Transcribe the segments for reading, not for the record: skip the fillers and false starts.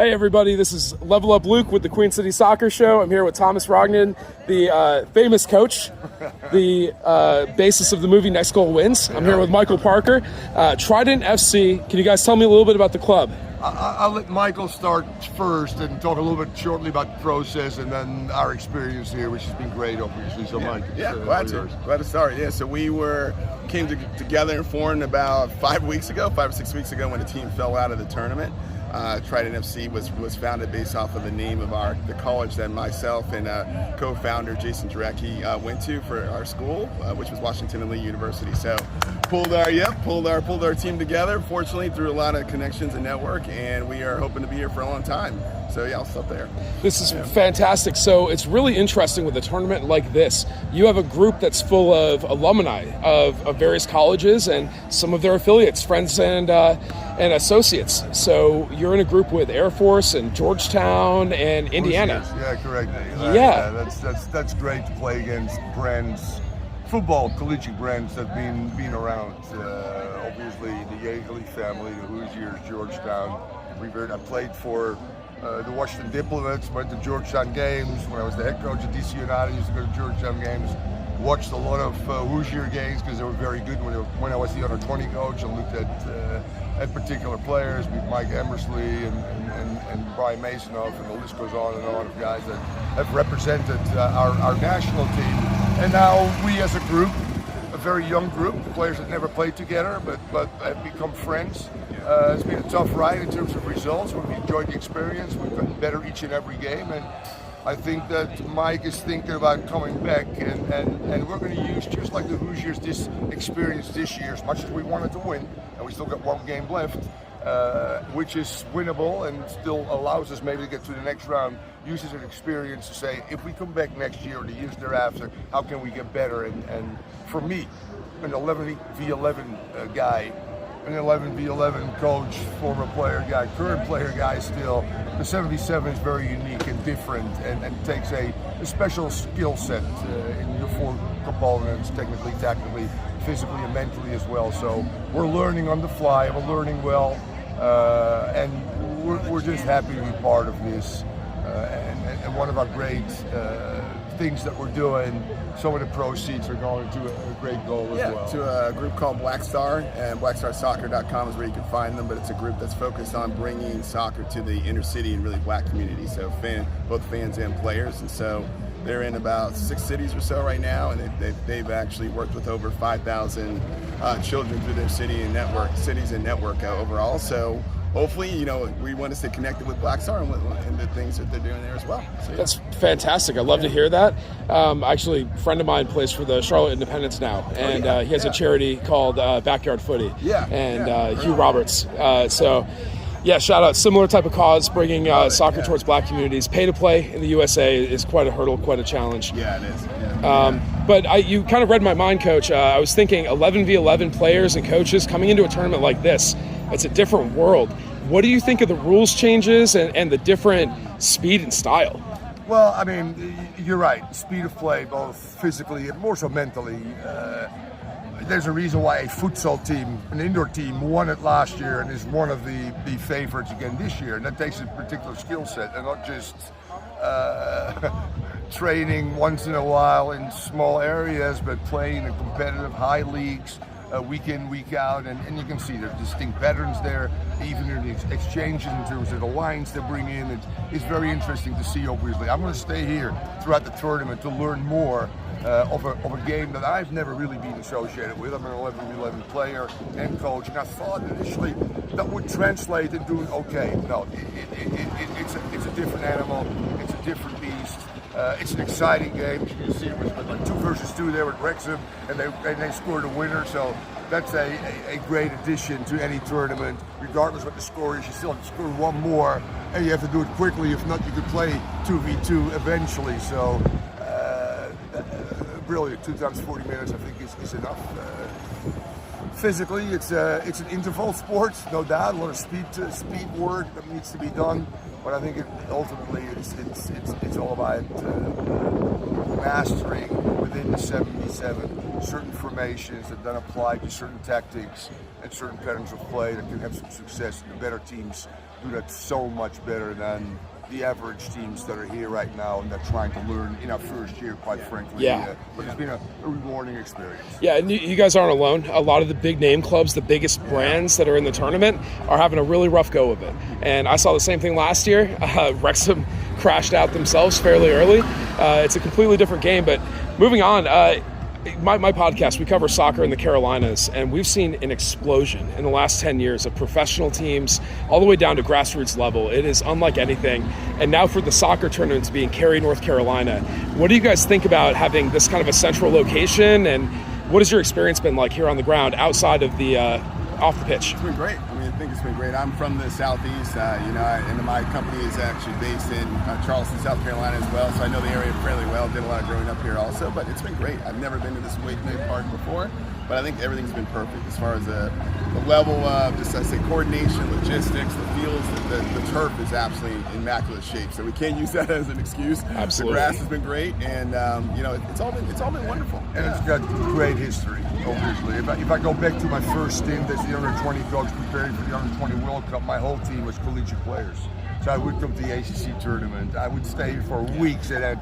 Hey everybody, this is Level Up Luke with the Queen City Soccer Show. I'm here with Thomas Rognan, the famous coach, the basis of the movie Next Goal Wins. I'm here with Michael Parker, Trident FC. Can you guys tell me a little bit about the club? I'll let Michael start first and talk a little bit shortly about the process and then our experience here, which has been great, obviously. So, Mike, glad to start. Yeah, so we came together and formed about 5 or 6 weeks ago when the team fell out of the tournament. Trident FC was founded based off of the name of the college that myself and co-founder Jason Jarecki went to for our school, which was Washington and Lee University. So pulled our team together, fortunately through a lot of connections and network, and we are hoping to be here for a long time. So yeah, I'll stop there. This is fantastic. So it's really interesting with a tournament like this. You have a group that's full of alumni of various colleges and some of their affiliates, friends and associates. So you're in a group with Air Force and Georgetown and Indiana. Yeah, correct. That's great to play against brands, football collegiate brands that have been around. Obviously, the Yeagley family, the Hoosiers, Georgetown. I played for the Washington Diplomats, went to Georgetown games. When I was the head coach at DC United, I used to go to Georgetown games. Watched a lot of Hoosier games because they were very good when I was the under 20 coach. I looked at particular players, Mike Emersley and Brian Masonoff, and the list goes on and on of guys that have represented our national team. And now we as a group, a very young group, players that never played together but have become friends. It's been a tough ride in terms of results. We've enjoyed the experience. We've gotten better each and every game, and I think that Mike is thinking about coming back, and we're going to use, just like the Hoosiers, this experience this year, as much as we wanted to win, and we still got one game left, which is winnable and still allows us maybe to get to the next round. Use it as an experience to say, if we come back next year or the years thereafter, how can we get better? And for me, an 11v11 guy, an 11v11 coach, former player guy, current player guy still, the 7v7 is very unique and different and takes a special skill set in the four components, technically, tactically, physically, and mentally as well. So we're learning on the fly, we're learning well, and we're just happy to be part of this. And one of our great things that we're doing, some of the proceeds are going to a great goal as well. To a group called Black Star, and blackstarsoccer.com is where you can find them, but it's a group that's focused on bringing soccer to the inner city and really black community, so both fans and players. And so they're in about 6 cities or so right now, and they've actually worked with over 5,000 children through their cities and network overall. So hopefully, we want to stay connected with Black Star and the things that they're doing there as well. So, yeah. That's fantastic. I love to hear that. Actually, a friend of mine plays for the Charlotte Independents now, and he has a charity called Backyard Footy. Hugh Roberts. Shout out. Similar type of cause, bringing soccer towards black communities. Pay to play in the USA is quite a hurdle, quite a challenge. Yeah, it is. Yeah. But you kind of read my mind, Coach. I was thinking 11v11 players and coaches coming into a tournament like this. It's a different world. What do you think of the rules changes and the different speed and style? Well, I mean, you're right. Speed of play, both physically and more so mentally. There's a reason why a futsal team, an indoor team, won it last year and is one of the favorites again this year. And that takes a particular skill set and not just training once in a while in small areas, but playing in competitive high leagues. Week in, week out, and you can see there's distinct patterns there, even in the exchanges in terms of the lines they bring in. It's very interesting to see, obviously. I'm going to stay here throughout the tournament to learn more of a game that I've never really been associated with. I'm an 11v11 player and coach, and I thought initially that would translate into okay. No, it's a different animal, it's a different beast. It's an exciting game. As you can see, it was like 2 versus 2 there with Wrexham, and they scored a winner. So that's a great addition to any tournament. Regardless what the score is, you still have to score one more, and you have to do it quickly. If not, you could play 2v2 eventually. So brilliant. 2 times 40 minutes, I think, is enough. Physically, it's an interval sport, no doubt. A lot of speed work that needs to be done. But I think ultimately it's all about mastering within the 7v7 certain formations that then apply to certain tactics and certain patterns of play that can have some success. And the better teams do that so much better than the average teams that are here right now and they're trying to learn in our first year, quite frankly. Yeah. But it's been a rewarding experience. Yeah, and you guys aren't alone. A lot of the big name clubs, the biggest brands that are in the tournament, are having a really rough go of it. And I saw the same thing last year. Wrexham crashed out themselves fairly early. It's a completely different game. But moving on, my podcast, we cover soccer in the Carolinas, and we've seen an explosion in the last 10 years of professional teams all the way down to grassroots level. It is unlike anything. And now for the soccer tournament to be in Cary, North Carolina, what do you guys think about having this kind of a central location, and what has your experience been like here on the ground outside of the off the pitch? It's been great. I think it's been great. I'm from the Southeast, and my company is actually based in Charleston, South Carolina as well, so I know the area fairly well. Did a lot of growing up here also, but it's been great. I've never been to this Wake Park before, but I think everything's been perfect as far as the level of just, I say, coordination, logistics, the fields. The turf is absolutely immaculate shape, so we can't use that as an excuse. Absolutely. The grass has been great, and it's all been wonderful. And it's got great history, obviously. If I go back to my first stint as the under-20 coach preparing for the under-20 World Cup, my whole team was collegiate players. So I would come to the ACC tournament. I would stay for weeks and had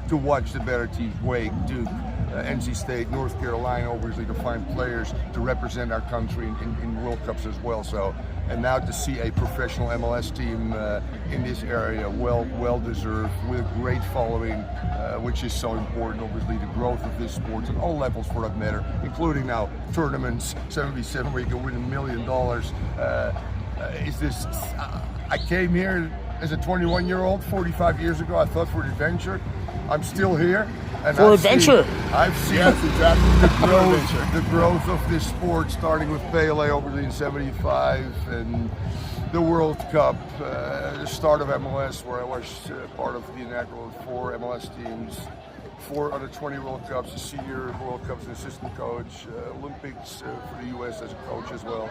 to watch the better teams, Wake, Duke, NC State, North Carolina, obviously, to find players to represent our country in World Cups as well. So, and now to see a professional MLS team in this area, well deserved, with a great following, which is so important. Obviously, the growth of this sport at all levels, for that matter, including now tournaments, 77 where you can win $1 million. I came here as a 21-year-old 45 years ago. I thought for an adventure. I'm still here. And I've seen the growth of this sport, starting with Pele obviously in '75 and the World Cup, the start of MLS, where I was part of the inaugural 4 MLS teams, 4 under-20 World Cups, a senior World Cups as an assistant coach, Olympics for the U.S. as a coach as well.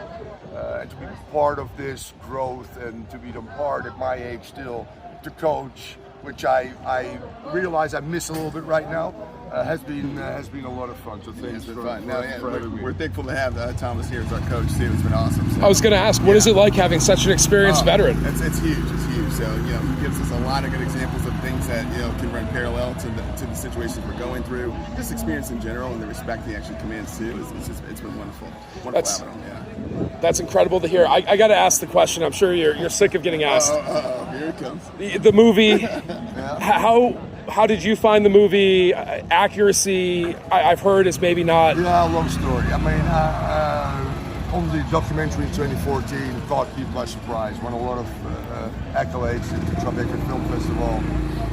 And to be part of this growth and to be the part at my age still to coach, which I realize I miss a little bit right now, has been a lot of fun. So thanks for having me. We're thankful to have Thomas here as our coach too. It's been awesome. So, I was going to ask, what is it like having such an experienced veteran? It's huge. It's huge. So he gives us a lot of good examples of things that can run parallel to the situations we're going through. Just experience in general and the respect he actually commands too. It's been wonderful. Wonderful having him. That's incredible to hear. I got to ask the question. I'm sure you're sick of getting asked. Here it comes. The movie. How did you find the movie? Accuracy, I've heard, is maybe not. Yeah, long story. I mean, on the documentary in 2014 caught people by surprise. Won a lot of accolades at the Tribeca Film Festival.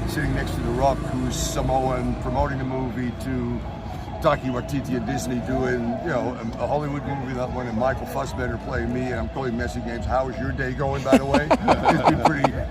Sitting next to The Rock, who's Samoan, promoting the movie, to Taika Waititi and Disney doing, a Hollywood movie, that one, and Michael Fassbender playing me, and I'm calling Messi games. How is your day going, by the way?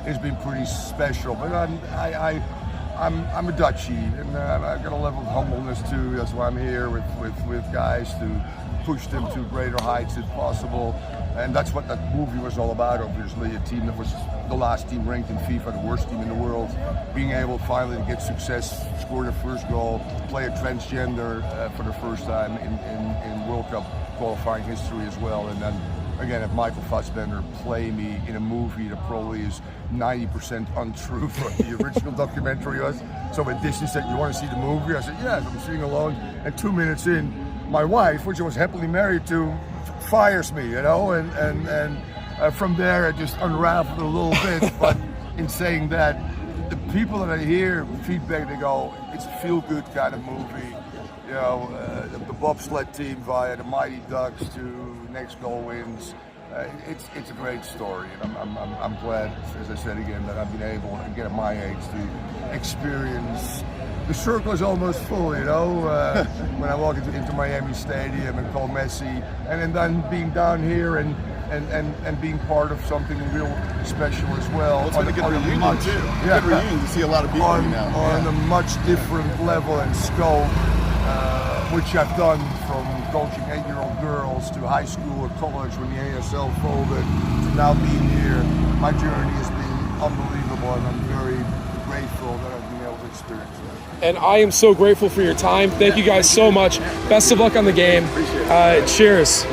It's been pretty special. But I'm a Dutchie, and I've got a level of humbleness too. That's why I'm here with guys to push them to greater heights if possible. And that's what that movie was all about, obviously. A team that was the last team ranked in FIFA, the worst team in the world, being able finally to get success, score their first goal, play a transgender for the first time in World Cup qualifying history as well. And then again, if Michael Fassbender play me in a movie that probably is 90% untrue from the original documentary was. So when Disney said, "You want to see the movie?" I said, "Yes." I'm sitting alone, and 2 minutes in, my wife, which I was happily married to, fires me, and from there it just unraveled a little bit. But in saying that, the people that I hear feedback, they go, "It's a feel-good kind of movie." The bobsled team via the Mighty Ducks to next goal wins. It's a great story, and I'm glad, as I said again, that I've been able, again at my age, to experience. The circle is almost full, when I walk into Miami Stadium and call Messi, and then being down here and being part of something real special as well. Well, it's been a good reunion too. Good reunion to see a lot of people on now. A much different level and scope, which I've done from coaching 8-year-old girls to high school or college when the ASL folded to now being here. My journey has been unbelievable, and I'm very grateful that I've been able to experience that. And I am so grateful for your time. Thank you guys so much. Best of luck on the game. Appreciate it. Cheers.